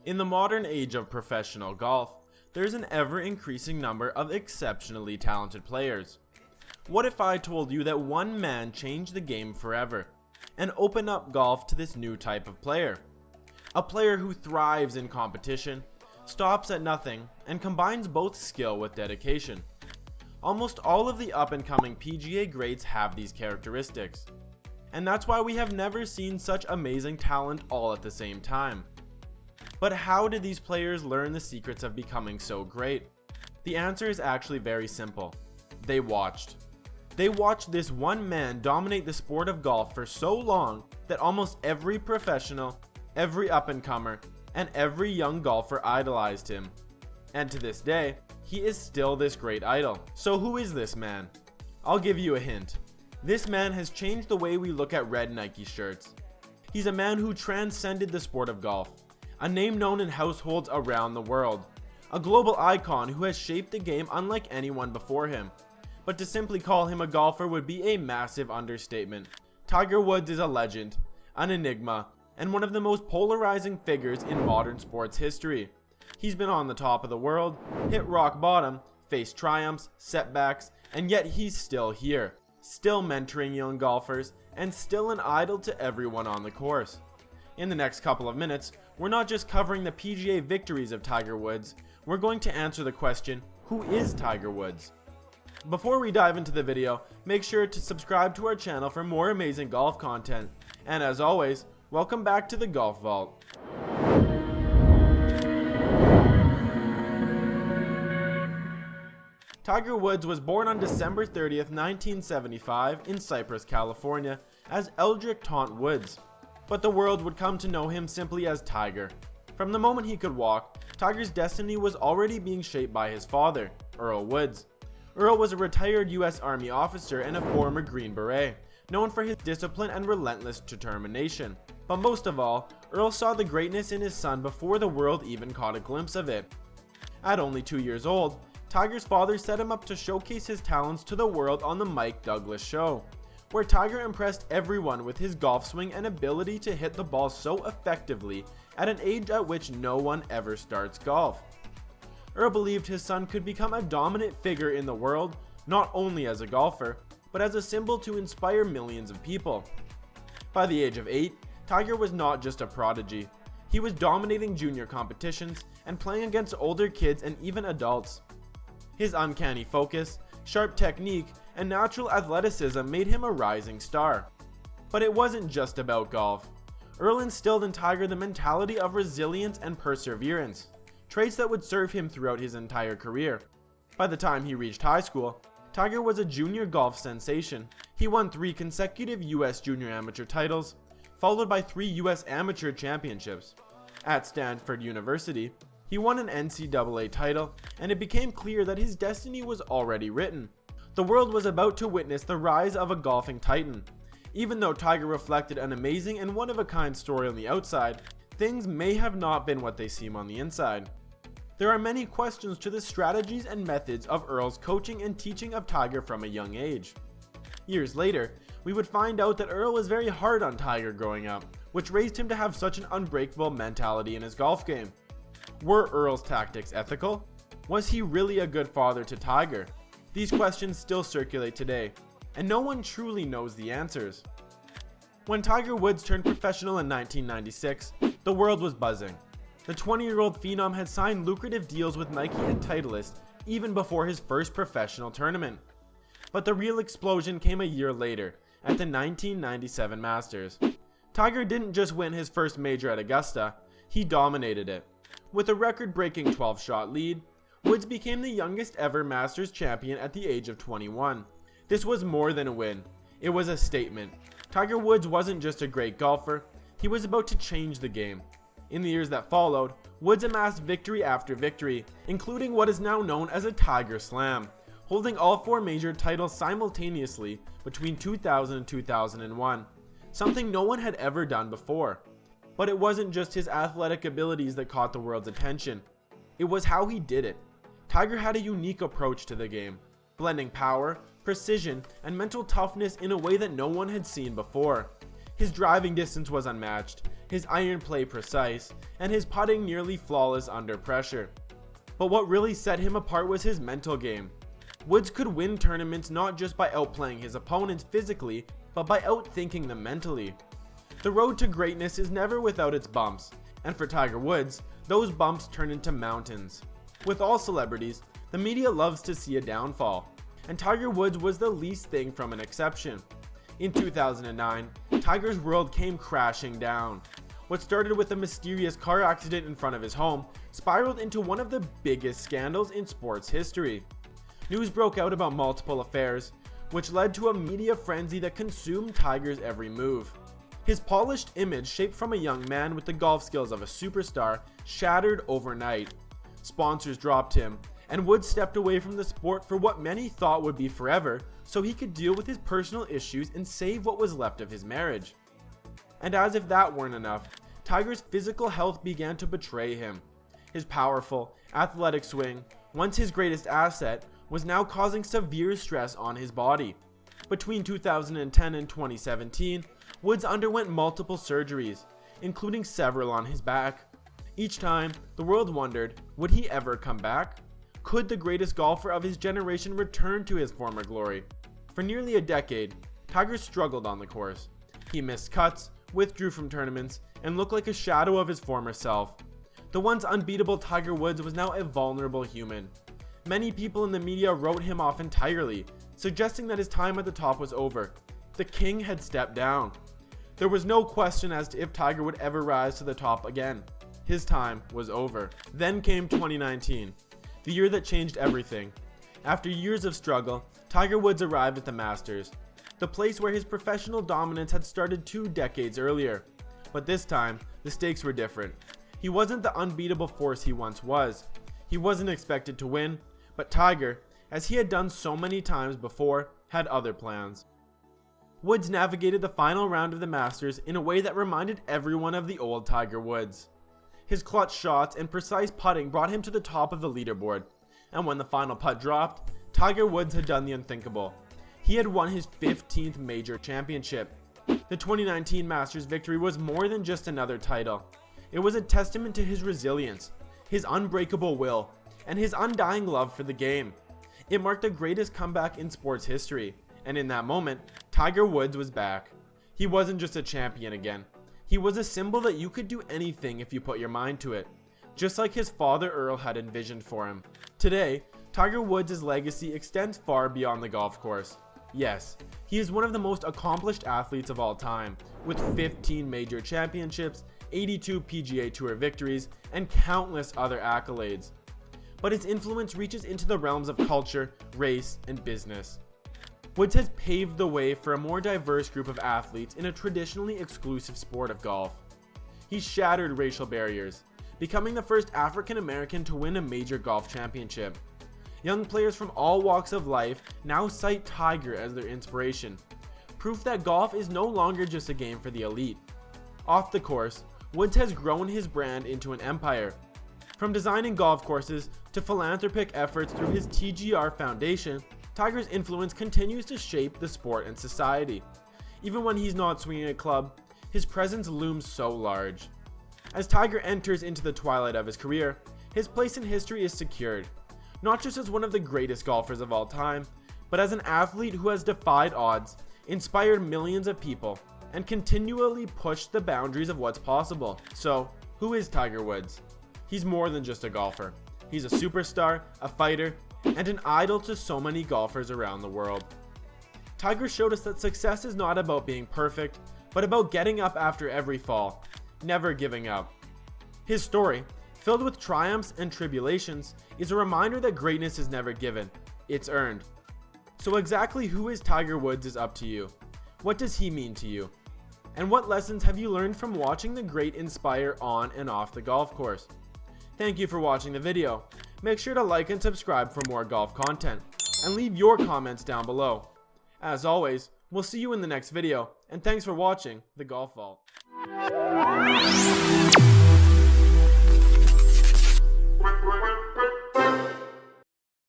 In the modern age of professional golf, there's an ever-increasing number of exceptionally talented players. What if I told you that one man changed the game forever and opened up golf to this new type of player? A player who thrives in competition, stops at nothing, and combines both skill with dedication. Almost all of the up-and-coming PGA greats have these characteristics, and that's why we have never seen such amazing talent all at the same time. But how did these players learn the secrets of becoming so great? The answer is actually very simple. They watched. They watched this one man dominate the sport of golf for so long that almost every professional, every up-and-comer, and every young golfer idolized him. And to this day, he is still this great idol. So who is this man? I'll give you a hint. This man has changed the way we look at red Nike shirts. He's a man who transcended the sport of golf, a name known in households around the world, a global icon who has shaped the game unlike anyone before him. But to simply call him a golfer would be a massive understatement. Tiger Woods is a legend, an enigma, and one of the most polarizing figures in modern sports history. He's been on the top of the world, hit rock bottom, faced triumphs, setbacks, and yet he's still here, still mentoring young golfers, and still an idol to everyone on the course. In the next couple of minutes, we're not just covering the PGA victories of Tiger Woods, we're going to answer the question, who is Tiger Woods? Before we dive into the video, make sure to subscribe to our channel for more amazing golf content. And as always, welcome back to the Golf Vault. Tiger Woods was born on December 30th, 1975 in Cypress, California as Eldrick Taunt Woods, but the world would come to know him simply as Tiger. From the moment he could walk, Tiger's destiny was already being shaped by his father, Earl Woods. Earl was a retired US Army officer and a former Green Beret, known for his discipline and relentless determination. But most of all, Earl saw the greatness in his son before the world even caught a glimpse of it. At only 2 years old, Tiger's father set him up to showcase his talents to the world on the Mike Douglas Show, where Tiger impressed everyone with his golf swing and ability to hit the ball so effectively at an age at which no one ever starts golf. Earl believed his son could become a dominant figure in the world, not only as a golfer, but as a symbol to inspire millions of people. By the age of 8, Tiger was not just a prodigy. He was dominating junior competitions and playing against older kids and even adults. His uncanny focus, sharp technique, and natural athleticism made him a rising star. But it wasn't just about golf. Earl instilled in Tiger the mentality of resilience and perseverance, traits that would serve him throughout his entire career. By the time he reached high school, Tiger was a junior golf sensation. He won 3 consecutive US junior amateur titles, followed by 3 US amateur championships. At Stanford University, he won an NCAA title, and it became clear that his destiny was already written. The world was about to witness the rise of a golfing titan. Even though Tiger reflected an amazing and one-of-a-kind story on the outside, things may have not been what they seem on the inside. There are many questions to the strategies and methods of Earl's coaching and teaching of Tiger from a young age. Years later, we would find out that Earl was very hard on Tiger growing up, which raised him to have such an unbreakable mentality in his golf game. Were Earl's tactics ethical? Was he really a good father to Tiger? These questions still circulate today, and no one truly knows the answers. When Tiger Woods turned professional in 1996, the world was buzzing. The 20-year-old phenom had signed lucrative deals with Nike and Titleist even before his first professional tournament. But the real explosion came a year later, at the 1997 Masters. Tiger didn't just win his first major at Augusta, he dominated it. With a record-breaking 12-shot lead, Woods became the youngest ever Masters champion at the age of 21. This was more than a win, it was a statement. Tiger Woods wasn't just a great golfer, he was about to change the game. In the years that followed, Woods amassed victory after victory, including what is now known as a Tiger Slam, holding all 4 major titles simultaneously between 2000 and 2001, something no one had ever done before. But it wasn't just his athletic abilities that caught the world's attention, it was how he did it. Tiger had a unique approach to the game, blending power, precision, and mental toughness in a way that no one had seen before. His driving distance was unmatched, his iron play precise, and his putting nearly flawless under pressure. But what really set him apart was his mental game. Woods could win tournaments not just by outplaying his opponents physically, but by outthinking them mentally. The road to greatness is never without its bumps, and for Tiger Woods, those bumps turn into mountains. With all celebrities, the media loves to see a downfall, and Tiger Woods was the least thing from an exception. In 2009, Tiger's world came crashing down. What started with a mysterious car accident in front of his home spiraled into one of the biggest scandals in sports history. News broke out about multiple affairs, which led to a media frenzy that consumed Tiger's every move. His polished image, shaped from a young man with the golf skills of a superstar, shattered overnight. Sponsors dropped him, and Woods stepped away from the sport for what many thought would be forever, so he could deal with his personal issues and save what was left of his marriage. And as if that weren't enough, Tiger's physical health began to betray him. His powerful, athletic swing, once his greatest asset, was now causing severe stress on his body. Between 2010 and 2017, Woods underwent multiple surgeries, including several on his back. Each time, the world wondered, would he ever come back? Could the greatest golfer of his generation return to his former glory? For nearly a decade, Tiger struggled on the course. He missed cuts, withdrew from tournaments, and looked like a shadow of his former self. The once unbeatable Tiger Woods was now a vulnerable human. Many people in the media wrote him off entirely, suggesting that his time at the top was over. The king had stepped down. There was no question as to if Tiger would ever rise to the top again. His time was over. Then came 2019, the year that changed everything. After years of struggle, Tiger Woods arrived at the Masters, the place where his professional dominance had started 2 decades earlier. But this time, the stakes were different. He wasn't the unbeatable force he once was. He wasn't expected to win, but Tiger, as he had done so many times before, had other plans. Woods navigated the final round of the Masters in a way that reminded everyone of the old Tiger Woods. His clutch shots and precise putting brought him to the top of the leaderboard, and when the final putt dropped, Tiger Woods had done the unthinkable. He had won his 15th major championship. The 2019 Masters victory was more than just another title. It was a testament to his resilience, his unbreakable will, and his undying love for the game. It marked the greatest comeback in sports history, and in that moment, Tiger Woods was back. He wasn't just a champion again. He was a symbol that you could do anything if you put your mind to it, just like his father Earl had envisioned for him. Today, Tiger Woods' legacy extends far beyond the golf course. Yes, he is one of the most accomplished athletes of all time, with 15 major championships, 82 PGA Tour victories, and countless other accolades. But his influence reaches into the realms of culture, race, and business. Woods has paved the way for a more diverse group of athletes in a traditionally exclusive sport of golf. He shattered racial barriers, becoming the first African American to win a major golf championship. Young players from all walks of life now cite Tiger as their inspiration, proof that golf is no longer just a game for the elite. Off the course, Woods has grown his brand into an empire. From designing golf courses to philanthropic efforts through his TGR Foundation, Tiger's influence continues to shape the sport and society. Even when he's not swinging a club, his presence looms so large. As Tiger enters into the twilight of his career, his place in history is secured, not just as one of the greatest golfers of all time, but as an athlete who has defied odds, inspired millions of people, and continually pushed the boundaries of what's possible. So, who is Tiger Woods? He's more than just a golfer. He's a superstar, a fighter, and an idol to so many golfers around the world. Tiger showed us that success is not about being perfect, but about getting up after every fall, never giving up. His story, filled with triumphs and tribulations, is a reminder that greatness is never given, it's earned. So exactly who is Tiger Woods is up to you. What does he mean to you? And what lessons have you learned from watching the great inspire on and off the golf course? Thank you for watching the video. Make sure to like and subscribe for more golf content, and leave your comments down below. As always, we'll see you in the next video, and thanks for watching The Golf Vault.